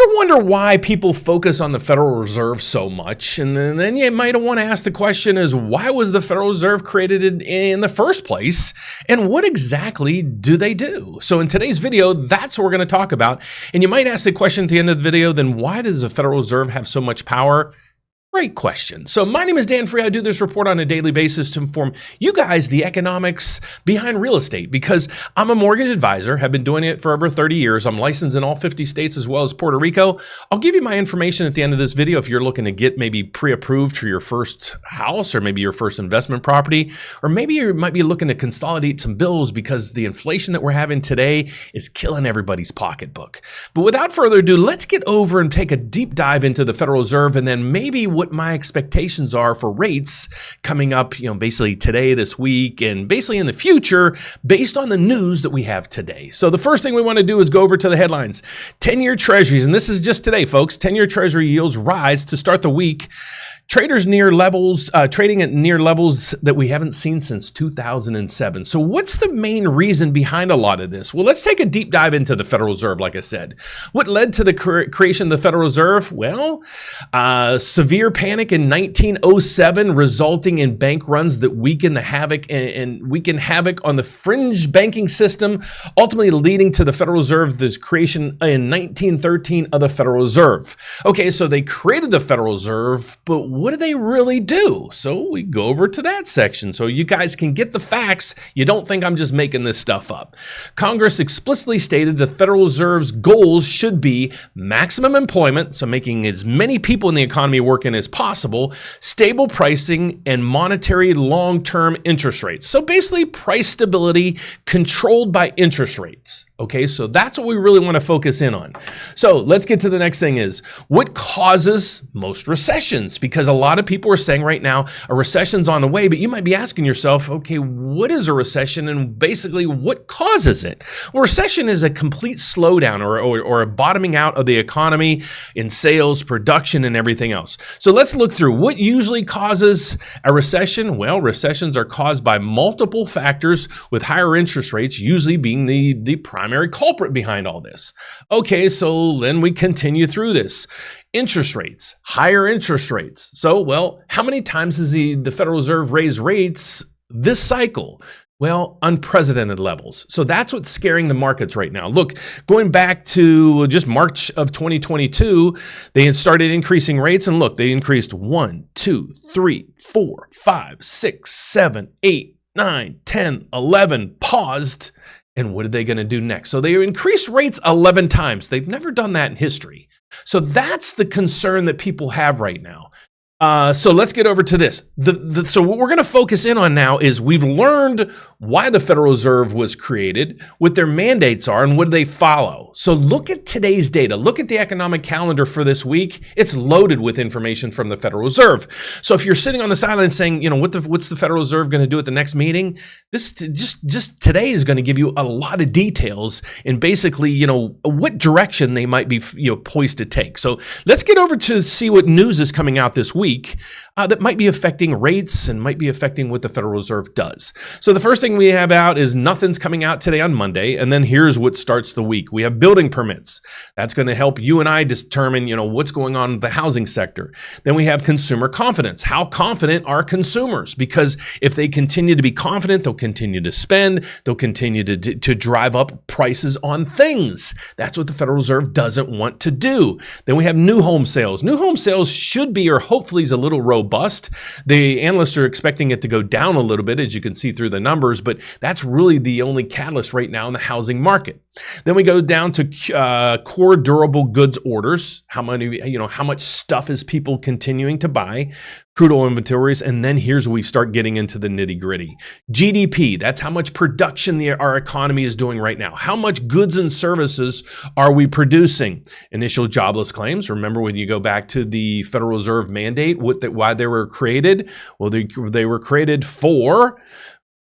ever wonder why people focus on the Federal Reserve so much? And then you might want to ask the question is, why was the Federal Reserve created in the first place? And what exactly do they do? So in today's video, that's what we're going to talk about. And you might ask the question at the end of the video, then why does the Federal Reserve have so much power? Great question. So my name is Dan Free. I do this report on a daily basis to inform you guys the economics behind real estate because I'm a mortgage advisor, have been doing it for over 30 years. I'm licensed in all 50 states as well as Puerto Rico. I'll give you my information at the end of this video if you're looking to get maybe pre-approved for your first house or maybe your first investment property, or maybe you might be looking to consolidate some bills because the inflation that we're having today is killing everybody's pocketbook. But without further ado, let's get over and take a deep dive into the Federal Reserve and then maybe what my expectations are for rates coming up, basically today, this week, and basically in the future, based on the news that we have today. So the first thing we want to do is go over to the headlines. 10-year treasuries, and this is just today, folks, 10-year treasury yields rise to start the week. Traders trading at near levels that we haven't seen since 2007. So what's the main reason behind a lot of this? Well, let's take a deep dive into the Federal Reserve, like I said. What led to the creation of the Federal Reserve? Well, severe panic in 1907, resulting in bank runs that weaken havoc on the fringe banking system, ultimately leading to the Federal Reserve, the creation in 1913 of the Federal Reserve. Okay, so they created the Federal Reserve, but what do they really do? So we go over to that section so you guys can get the facts. You don't think I'm just making this stuff up. Congress explicitly stated the Federal Reserve's goals should be maximum employment, so making as many people in the economy working as possible, stable pricing, and monetary long-term interest rates. So basically price stability controlled by interest rates. Okay, so that's what we really want to focus in on. So let's get to the next thing is, what causes most recessions? Because a lot of people are saying right now, a recession's on the way, but you might be asking yourself, okay, what is a recession and basically what causes it? Well, recession is a complete slowdown or a bottoming out of the economy in sales, production, and everything else. So let's look through what usually causes a recession. Well, recessions are caused by multiple factors, with higher interest rates usually being the primary culprit behind all this. Okay, so then we continue through this. Interest rates, higher interest rates. So, well, how many times has the Federal Reserve raised rates this cycle? Well, unprecedented levels. So that's what's scaring the markets right now. Look, going back to just March of 2022, they had started increasing rates, and look, they increased 1, 2, 3, 4, 5, 6, 7, 8, 9, 10, 11, paused. And what are they going to do next? So they increased rates 11 times. They've never done that in history. So that's the concern that people have right now. So let's get over to this. So what we're going to focus in on now is we've learned why the Federal Reserve was created, what their mandates are, and what do they follow. So look at today's data. Look at the economic calendar for this week. It's loaded with information from the Federal Reserve. So if you're sitting on the sideline saying, what's the Federal Reserve going to do at the next meeting? This just today is going to give you a lot of details and basically, what direction they might be, poised to take. So let's get over to see what news is coming out this week. That might be affecting rates and might be affecting what the Federal Reserve does. So the first thing we have out is nothing's coming out today on Monday, and then here's what starts the week. We have building permits. That's going to help you and I determine, what's going on in the housing sector. Then we have consumer confidence. How confident are consumers? Because if they continue to be confident, they'll continue to spend, they'll continue to drive up prices on things. That's what the Federal Reserve doesn't want to do. Then we have new home sales. New home sales should be, or hopefully is a little robust. The analysts are expecting it to go down a little bit, as you can see through the numbers, but that's really the only catalyst right now in the housing market. Then we go down to core durable goods orders. How much stuff is people continuing to buy? Crude oil inventories, and then here's where we start getting into the nitty-gritty. GDP, that's how much production our economy is doing right now. How much goods and services are we producing? Initial jobless claims. Remember when you go back to the Federal Reserve mandate, why they were created? Well, they were created for,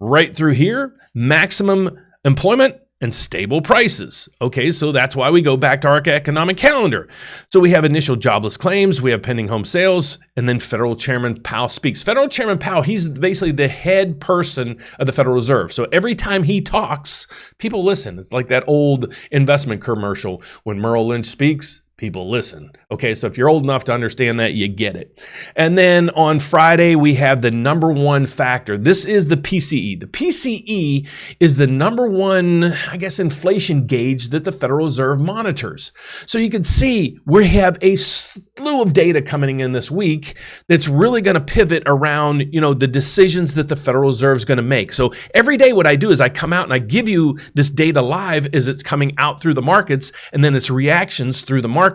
right through here, maximum employment and stable prices. Okay, so that's why we go back to our economic calendar. So we have initial jobless claims, we have pending home sales, and then Federal Chairman Powell speaks. Federal Chairman Powell, he's basically the head person of the Federal Reserve. So every time he talks, people listen. It's like that old investment commercial. When Merrill Lynch speaks, People listen. Okay, so if you're old enough to understand that, you get it. And then on Friday, we have the number one factor. This is the PCE. The PCE is the number one, I guess, inflation gauge that the Federal Reserve monitors. So you can see we have a slew of data coming in this week that's really going to pivot around, the decisions that the Federal Reserve is going to make. So every day what I do is I come out and I give you this data live as it's coming out through the markets, and then its reactions through the markets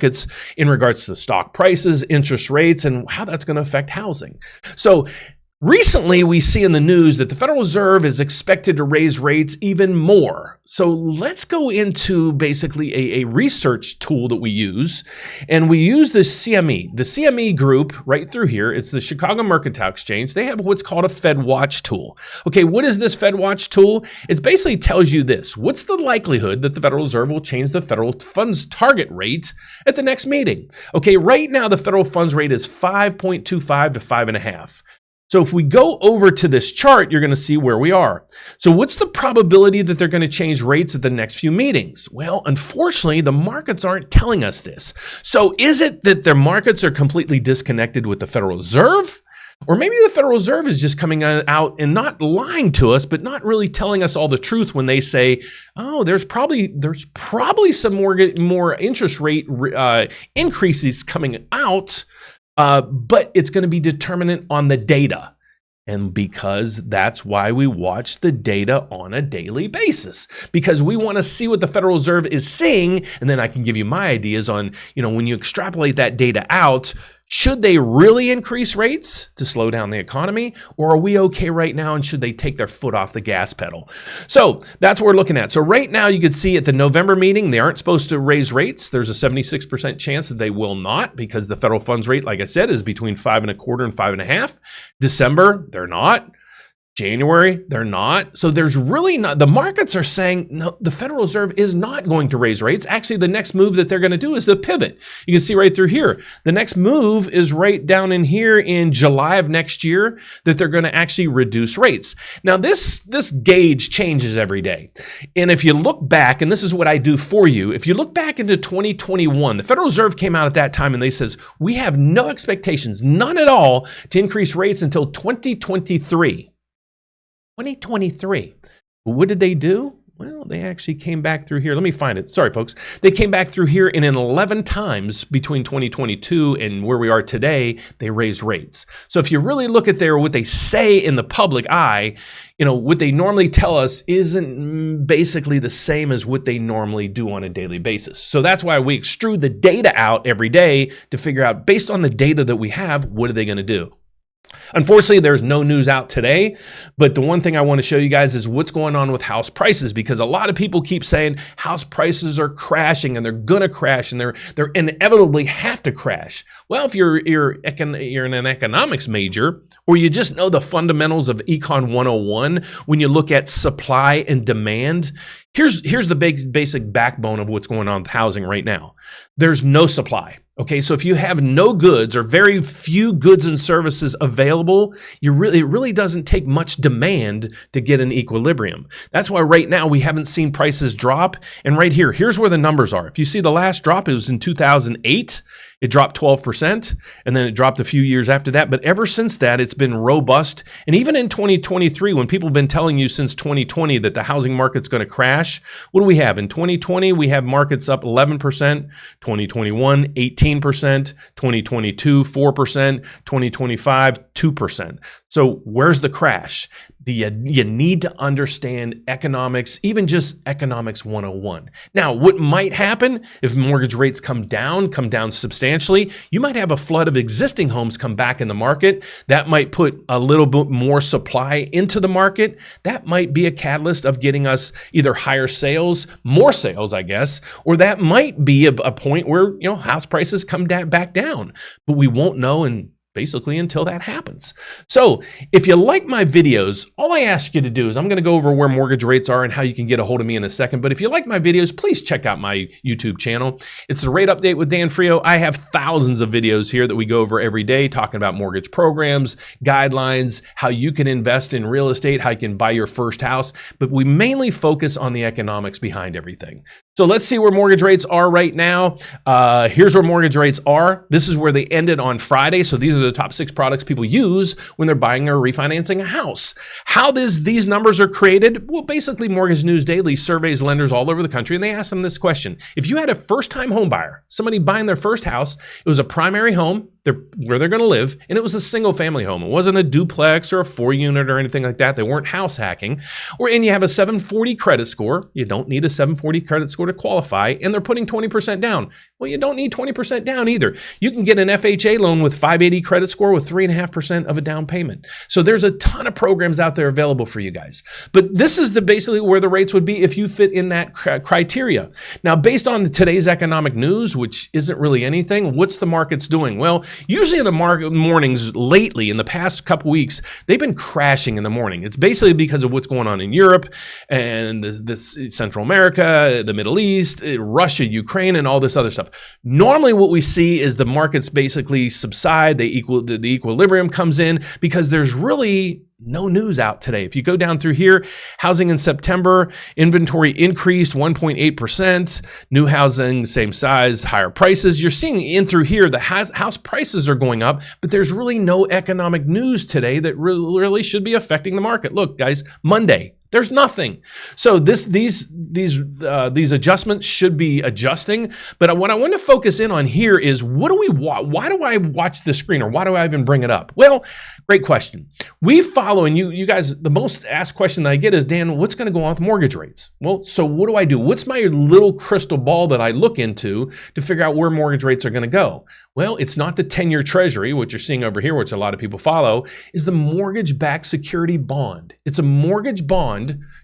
in regards to stock prices, interest rates, and how that's going to affect housing. So recently, we see in the news that the Federal Reserve is expected to raise rates even more. So let's go into basically a research tool that we use. And we use the CME. The CME group right through here, it's the Chicago Mercantile Exchange. They have what's called a FedWatch tool. Okay, what is this FedWatch tool? It basically tells you this. What's the likelihood that the Federal Reserve will change the federal funds target rate at the next meeting? Okay, right now the federal funds rate is 5.25 to 5.5. So if we go over to this chart, you're going to see where we are. So what's the probability that they're going to change rates at the next few meetings? Well, unfortunately, the markets aren't telling us this. So is it that the markets are completely disconnected with the Federal Reserve? Or maybe the Federal Reserve is just coming out and not lying to us, but not really telling us all the truth when they say, oh, there's probably some more interest rate increases coming out. But it's going to be determinant on the data. And because that's why we watch the data on a daily basis, because we want to see what the Federal Reserve is saying. And then I can give you my ideas on, when you extrapolate that data out, should they really increase rates to slow down the economy, or are we okay right now, and should they take their foot off the gas pedal? So that's what we're looking at. So right now you can see at the November meeting, they aren't supposed to raise rates. There's a 76% chance that they will not, because the federal funds rate, like I said, is between 5.25 and 5.5. December, they're not. January, they're not. So there's really not, the markets are saying, no, the Federal Reserve is not going to raise rates. Actually, the next move that they're going to do is the pivot. You can see right through here. The next move is right down in here in July of next year that they're going to actually reduce rates. Now, this gauge changes every day. And if you look back, and this is what I do for you, if you look back into 2021, the Federal Reserve came out at that time and they says, we have no expectations, none at all, to increase rates until 2023. 2023. What did they do? Well, they actually came back through here. Let me find it. Sorry, folks. They came back through here, and in 11 times between 2022 and where we are today, they raised rates. So if you really look at what they say in the public eye, what they normally tell us isn't basically the same as what they normally do on a daily basis. So that's why we extrude the data out every day to figure out, based on the data that we have, what are they going to do? Unfortunately, there's no news out today, but the one thing I want to show you guys is what's going on with house prices, because a lot of people keep saying house prices are crashing and they're going to crash and they're inevitably have to crash. Well, if you're in an economics major, or you just know the fundamentals of Econ 101, when you look at supply and demand, here's the basic backbone of what's going on with housing right now. There's no supply. Okay, so if you have no goods or very few goods and services available, it really doesn't take much demand to get an equilibrium. That's why right now we haven't seen prices drop. And right here, here's where the numbers are. If you see the last drop, it was in 2008. It dropped 12%, and then it dropped a few years after that. But ever since that, it's been robust. And even in 2023, when people have been telling you since 2020 that the housing market's going to crash, what do we have? In 2020, we have markets up 11%, 2021, 18%, 2022, 4%, 2025, 2%. So where's the crash? You need to understand economics, even just economics 101. Now, what might happen if mortgage rates come down substantially? You might have a flood of existing homes come back in the market. That might put a little bit more supply into the market. That might be a catalyst of getting us either higher sales, more sales, I guess, or that might be a point where house prices come back down. But we won't know basically until that happens. So if you like my videos, all I ask you to do is I'm going to go over where mortgage rates are and how you can get a hold of me in a second. But if you like my videos, please check out my YouTube channel. It's the Rate Update with Dan Frio. I have thousands of videos here that we go over every day talking about mortgage programs, guidelines, how you can invest in real estate, how you can buy your first house. But we mainly focus on the economics behind everything. So let's see where mortgage rates are right now. Here's where mortgage rates are. This is where they ended on Friday. So these are the top 6 products people use when they're buying or refinancing a house. How these numbers are created? Well, basically Mortgage News Daily surveys lenders all over the country, and they ask them this question. If you had a first-time home buyer, somebody buying their first house, it was a primary home, where they're going to live, and it was a single family home. It wasn't a duplex or a 4-unit or anything like that. They weren't house hacking. And you have a 740 credit score. You don't need a 740 credit score to qualify, and they're putting 20% down. Well, you don't need 20% down either. You can get an FHA loan with 580 credit score with 3.5% of a down payment. So there's a ton of programs out there available for you guys. But this is basically where the rates would be if you fit in that criteria. Now, based on today's economic news, which isn't really anything, what's the markets doing? Well, usually in the market mornings lately, in the past couple weeks, they've been crashing in the morning. It's basically because of what's going on in Europe and this Central America, the Middle East, Russia, Ukraine, and all this other stuff. Normally what we see is the markets basically subside, the equilibrium comes in because there's really no news out today. If you go down through here, housing in September, inventory increased 1.8%, new housing, same size, higher prices. You're seeing in through here, the house prices are going up, but there's really no economic news today that really should be affecting the market. Look, guys, Monday, there's nothing. So these adjustments should be adjusting. But what I want to focus in on here is why do I watch the screen, or why do I even bring it up? Well, great question. We follow, and you guys, the most asked question that I get is, Dan, what's going to go on with mortgage rates? Well, so what do I do? What's my little crystal ball that I look into to figure out where mortgage rates are going to go? Well, it's not the 10-year treasury, which you're seeing over here, which a lot of people follow, is the mortgage-backed security bond. It's a mortgage bond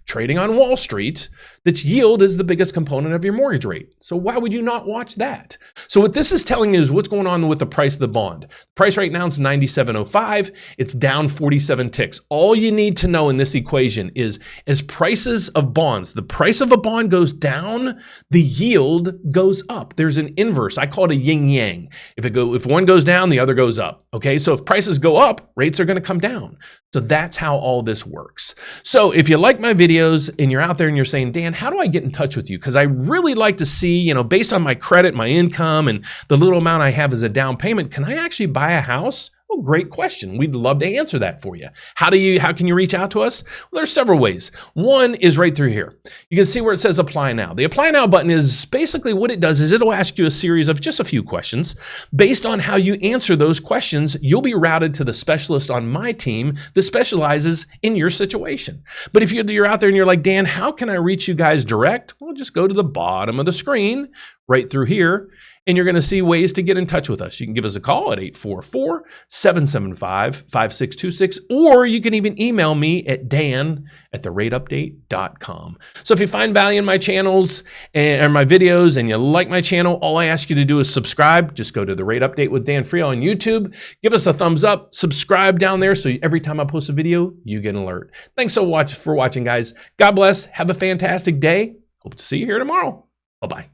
trading on Wall Street that's yield is the biggest component of your mortgage rate. So why would you not watch that? So what this is telling you is what's going on with the price of the bond. The price right now is 97.05. It's down 47 ticks. All you need to know in this equation is as prices of bonds, the price of a bond goes down, the yield goes up. There's an inverse. I call it a yin yang. If one goes down, the other goes up. Okay, so if prices go up, rates are going to come down. So that's how all this works. So if you like my videos and you're out there and you're saying, Dan, how do I get in touch with you? Because I really like to see, based on my credit, my income, and the little amount I have as a down payment, can I actually buy a house? Well, great question. We'd love to answer that for you. How can you reach out to us? Well, there's several ways. One is right through here. You can see where it says apply now. The apply now button is basically what it does is it'll ask you a series of just a few questions. Based on how you answer those questions, you'll be routed to the specialist on my team that specializes in your situation. But if you're out there and you're like, Dan, how can I reach you guys direct? Well, just go to the bottom of the screen right through here, and you're going to see ways to get in touch with us. You can give us a call at 844-775-5626, or you can even email me at dan@therateupdate.com. So if you find value in my channels and my videos and you like my channel, all I ask you to do is subscribe. Just go to The Rate Update with Dan Friel on YouTube. Give us a thumbs up, subscribe down there so every time I post a video, you get an alert. Thanks so much for watching, guys. God bless. Have a fantastic day. Hope to see you here tomorrow. Bye-bye.